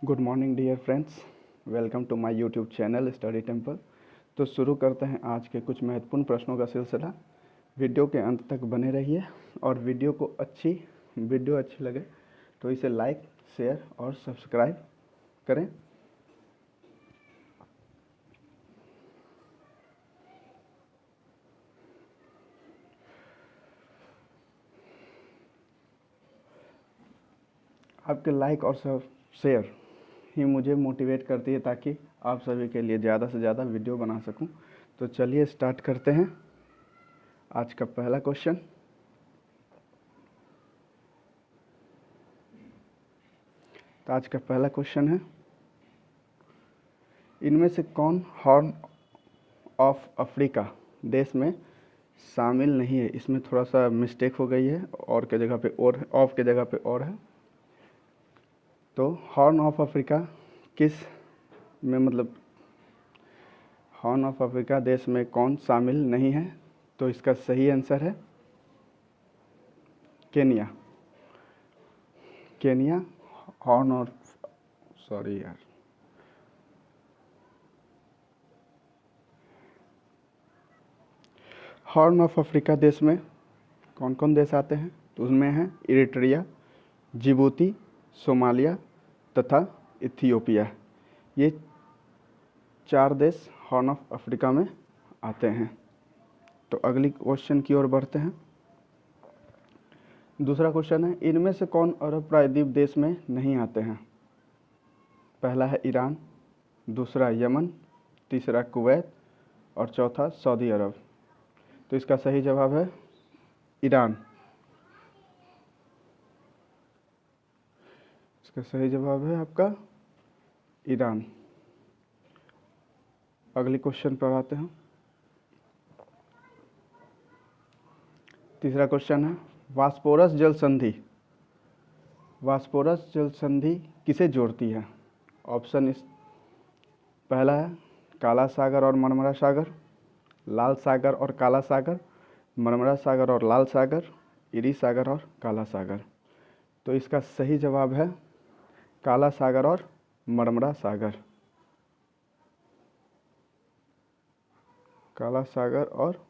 Good morning dear friends, welcome to my YouTube channel Study Temple. तो शुरू करते हैं आज के कुछ महत्वपूर्ण प्रश्नों का सिलसिला। वीडियो के अंत तक बने रहिए और वीडियो अच्छी लगे तो इसे लाइक, शेयर और सब्सक्राइब करें। आपके लाइक और शेयर ही मुझे मोटिवेट करती है ताकि आप सभी के लिए ज़्यादा से ज़्यादा वीडियो बना सकूं। तो चलिए स्टार्ट करते हैं आज का पहला क्वेश्चन। तो आज का पहला क्वेश्चन है, इनमें से कौन हॉर्न ऑफ अफ्रीका देश में शामिल नहीं है? इसमें थोड़ा सा मिस्टेक हो गई है, और के जगह पे और, ऑफ के जगह पे और है। तो हॉर्न ऑफ अफ्रीका किस में, मतलब हॉर्न ऑफ अफ्रीका देश में कौन शामिल नहीं है? तो इसका सही आंसर है Kenya. Kenya horn of horn of Africa देश में कौन कौन देश आते हैं? तो उसमें है इरिट्रिया, जिबूती, सोमालिया तथा इथियोपिया। ये 4 देश हॉर्न ऑफ अफ्रीका में आते हैं। तो अगली क्वेश्चन की ओर बढ़ते हैं। दूसरा क्वेश्चन है, इनमें से कौन अरब प्रायद्वीप देश में नहीं आते हैं? पहला है ईरान, दूसरा यमन, तीसरा कुवैत और चौथा सऊदी अरब। तो इसका सही जवाब है ईरान। इसका सही जवाब है आपका ईरान। अगली क्वेश्चन पर आते हैं। तीसरा क्वेश्चन है, वास्पोरस जल संधि किसे जोड़ती है? ऑप्शन इस पहला है काला सागर और मरमरा सागर, लाल सागर और काला सागर, मरमरा सागर और लाल सागर, इरी सागर और काला सागर। तो इसका सही जवाब है काला सागर और मरमरा सागर। काला सागर और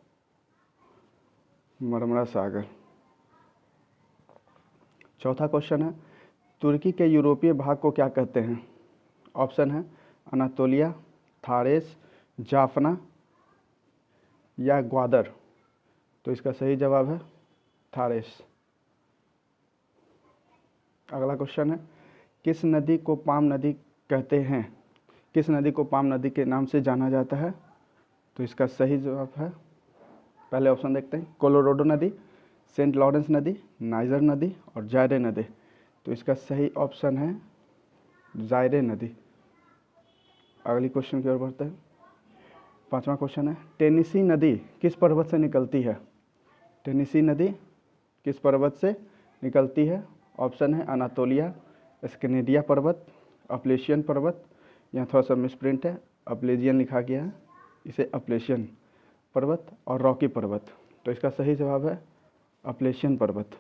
मरमरा सागर। चौथा क्वेश्चन है, तुर्की के यूरोपीय भाग को क्या कहते हैं? ऑप्शन है अनातोलिया, थारेस, जाफना या ग्वादर। तो इसका सही जवाब है थारेस। अगला क्वेश्चन है, किस नदी को पाम नदी कहते हैं? किस नदी को पाम नदी के नाम से जाना जाता है? तो इसका सही जवाब है, पहले ऑप्शन देखते हैं, कोलोराडो नदी, सेंट लॉरेंस नदी, नाइजर नदी और जायरे नदी। तो इसका सही ऑप्शन है जायरे नदी। अगली क्वेश्चन की ओर बढ़ते हैं। पांचवा क्वेश्चन है, टेनिसी नदी किस पर्वत से निकलती है? टेनिसी नदी किस पर्वत से निकलती है? ऑप्शन है अनातोलिया, स्कैनेडिया पर्वत, अपलेशियन पर्वत, यहाँ थोड़ा सा मिसप्रिंट है, अपलेजियन लिखा गया है, इसे अपलेशियन पर्वत और रॉकी पर्वत। तो इसका सही जवाब है अपलेशियन पर्वत।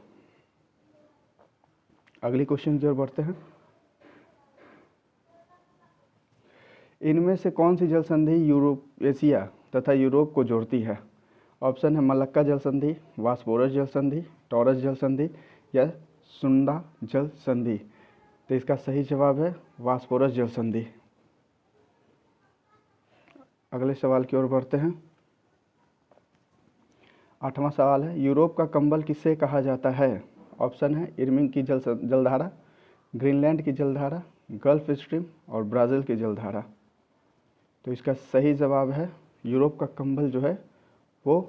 अगली क्वेश्चन की ओर बढ़ते हैं। इनमें से कौन सी जल संधि एशिया तथा यूरोप को जोड़ती है? ऑप्शन है मलक्का जल संधि, वास्पोरस जल संधि, टॉरस जल संधि या सुंडा जल संधि। तो इसका सही जवाब है वास्पोरस जल संधि। अगले सवाल की ओर बढ़ते हैं। 8वां सवाल है, यूरोप का कंबल किसे कहा जाता है? ऑप्शन है इर्मिंग की जलधारा, ग्रीनलैंड की जलधारा, गल्फ स्ट्रीम और ब्राज़ील की जलधारा। तो इसका सही जवाब है यूरोप का कंबल जो है वो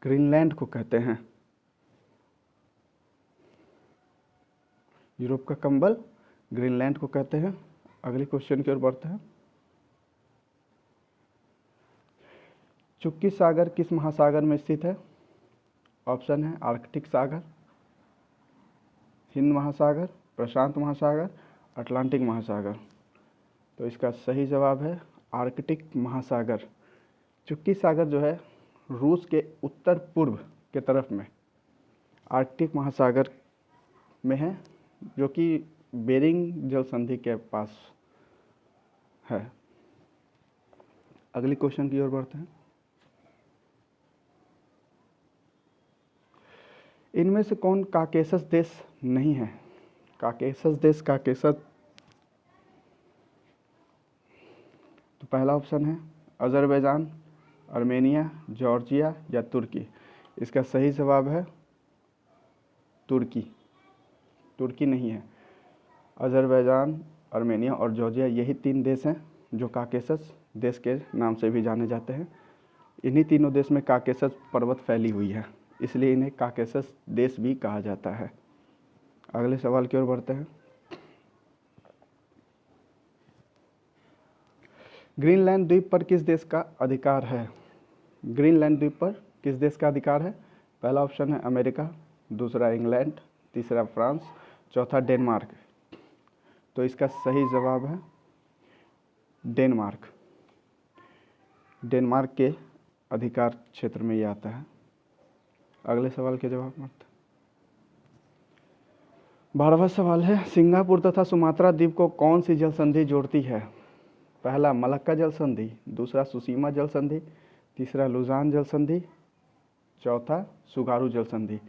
ग्रीनलैंड को कहते हैं। यूरोप का कंबल ग्रीनलैंड को कहते हैं। अगले क्वेश्चन की ओर बढ़ते हैं। चुक्की सागर किस महासागर में स्थित है? ऑप्शन है आर्कटिक सागर, हिंद महासागर, प्रशांत महासागर, अटलांटिक महासागर। तो इसका सही जवाब है आर्कटिक महासागर। चुक्की सागर जो है रूस के उत्तर पूर्व के तरफ में आर्कटिक महासागर में है, जो कि बेरिंग जल संधि के पास है। अगली क्वेश्चन की ओर बढ़ते हैं। इनमें से कौन काकेशस देश नहीं है? काकेशस देश, काकेशस, तो पहला ऑप्शन है अजरबैजान, आर्मेनिया, जॉर्जिया या तुर्की। इसका सही जवाब है तुर्की। तुर्की नहीं है। अजरबैजान, आर्मेनिया और जॉर्जिया यही 3 देश हैं जो काकेशस देश के नाम से भी जाने जाते हैं। इन्हीं तीनों देश में काकेशस पर्वत फैली हुई है, इसलिए इन्हें काकेशस देश भी कहा जाता है। अगले सवाल की ओर बढ़ते हैं। ग्रीनलैंड द्वीप पर किस देश का अधिकार है? ग्रीनलैंड द्वीप पर किस देश का अधिकार है? पहला ऑप्शन है अमेरिका, दूसरा इंग्लैंड, तीसरा फ्रांस, चौथा डेनमार्क। तो इसका सही जवाब है डेनमार्क। डेनमार्क के अधिकार क्षेत्र में ये आता है। अगले सवाल के जवाब में 12वां सवाल है, सिंगापुर तथा सुमात्रा द्वीप को कौन सी जल संधि जोड़ती है? पहला मलक्का जल संधि, दूसरा सुसीमा जल संधि, तीसरा लुजान जल संधि, चौथा सुगारू जल संधि।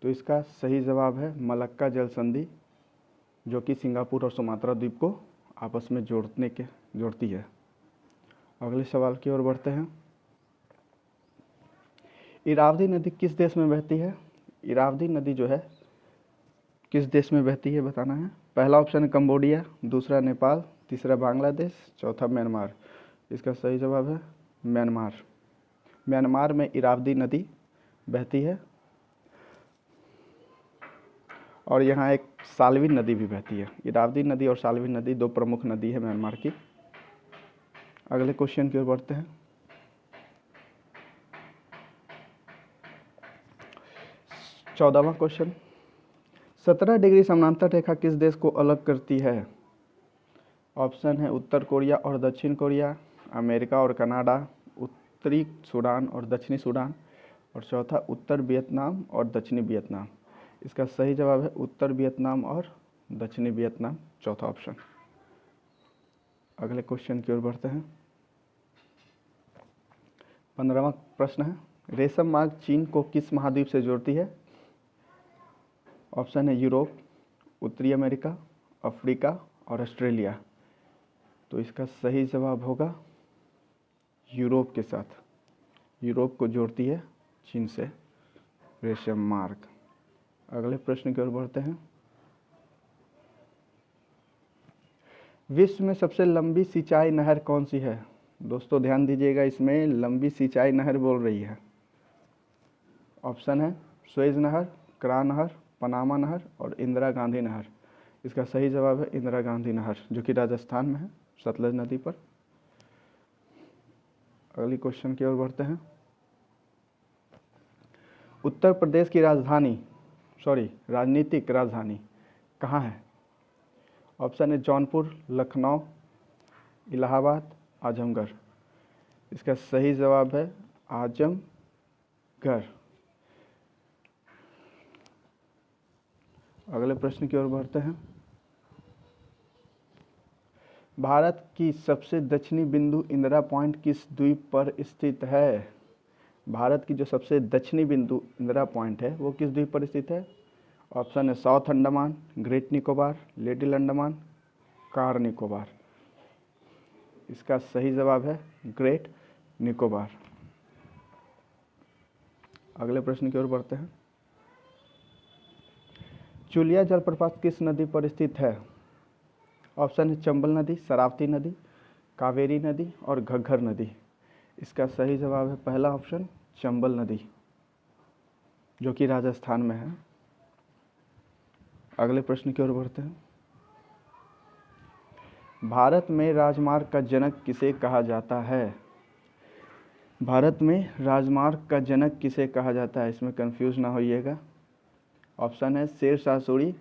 तो इसका सही जवाब है मलक्का जल संधि, जो कि सिंगापुर और सुमात्रा द्वीप को आपस में जोड़ती है। अगले सवाल की ओर बढ़ते हैं। इरावदी नदी किस देश में बहती है? इरावदी नदी जो है किस देश में बहती है बताना है। पहला ऑप्शन है कंबोडिया, दूसरा नेपाल, तीसरा बांग्लादेश, चौथा म्यांमार। इसका सही जवाब है म्यांमार। म्यांमार में इरावदी नदी बहती है और यहाँ एक साल्विन नदी भी बहती है। इरावदी नदी और साल्विन नदी 2 प्रमुख नदी है म्यांमार की। अगले क्वेश्चन की ओर बढ़ते हैं। 14वां क्वेश्चन, 17 डिग्री समानांतर रेखा किस देश को अलग करती है? ऑप्शन है उत्तर कोरिया और दक्षिण कोरिया, अमेरिका और कनाडा, उत्तरी सूडान और दक्षिणी सूडान, और चौथा उत्तर वियतनाम और दक्षिणी वियतनाम। इसका सही जवाब है उत्तर वियतनाम और दक्षिणी वियतनाम, चौथा ऑप्शन। अगले क्वेश्चन की ओर बढ़ते हैं। 15वां प्रश्न है, रेशम मार्ग चीन को किस महाद्वीप से जोड़ती है? ऑप्शन है यूरोप, उत्तरी अमेरिका, अफ्रीका और ऑस्ट्रेलिया। तो इसका सही जवाब होगा यूरोप के साथ। यूरोप को जोड़ती है चीन से रेशम मार्ग। अगले प्रश्न की ओर बढ़ते हैं। विश्व में सबसे लंबी सिंचाई नहर कौन सी है? दोस्तों ध्यान दीजिएगा, इसमें लंबी सिंचाई नहर बोल रही है। ऑप्शन है सुएज नहर, क्रा नहर, पनामा नहर और इंदिरा गांधी नहर। इसका सही जवाब है इंदिरा गांधी नहर, जो कि राजस्थान में है, सतलज नदी पर। अगली क्वेश्चन की ओर बढ़ते हैं। उत्तर प्रदेश की राजनीतिक राजधानी कहाँ है? ऑप्शन है जौनपुर, लखनऊ, इलाहाबाद, आजमगढ़। इसका सही जवाब है आजमगढ़। अगले प्रश्न की ओर बढ़ते हैं। भारत की सबसे दक्षिणी बिंदु इंदिरा पॉइंट किस द्वीप पर स्थित है? भारत की जो सबसे दक्षिणी बिंदु इंदिरा पॉइंट है वो किस द्वीप पर स्थित है? ऑप्शन है south Andaman, great Nicobar, little Andaman, car Nicobar. इसका सही जवाब है ग्रेट निकोबार। अगले प्रश्न की ओर बढ़ते हैं। चुलिया जलप्रपात किस नदी पर स्थित है? ऑप्शन है चंबल नदी, शरावती नदी, कावेरी नदी और घग्घर नदी। इसका सही जवाब है पहला ऑप्शन चंबल नदी, जो कि राजस्थान में है। अगले प्रश्न की ओर बढ़ते हैं। भारत में राजमार्ग का जनक किसे कहा जाता है? भारत में राजमार्ग का जनक किसे कहा जाता है, इसमें कंफ्यूज ना होइएगा। ऑप्शन है शेरशाह सूरी,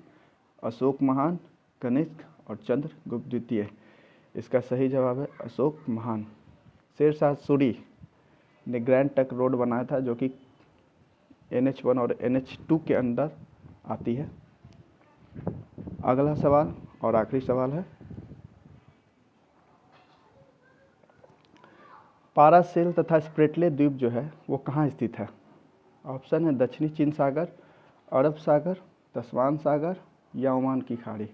अशोक महान, कनिष्क और चंद्रगुप्त द्वितीय। इसका सही जवाब है अशोक महान। शेरशाह सूरी ने ग्रैंड ट्रंक रोड बनाया था, जो कि NH1 और NH2 के अंदर आती है। अगला सवाल और आखिरी सवाल है, पारासेल तथा स्प्रेटले द्वीप जो है वो कहाँ स्थित है? ऑप्शन है दक्षिणी चीन सागर, अरब सागर, तस्मान सागर या ओमान की खाड़ी।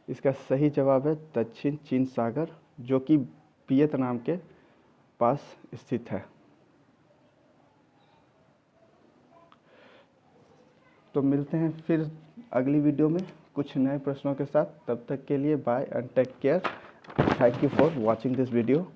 इसका सही जवाब है दक्षिण चीन सागर, जो कि वियतनाम के पास स्थित है। तो मिलते हैं फिर अगली वीडियो में कुछ नए प्रश्नों के साथ। तब तक के लिए bye and take care. Thank you for watching this video.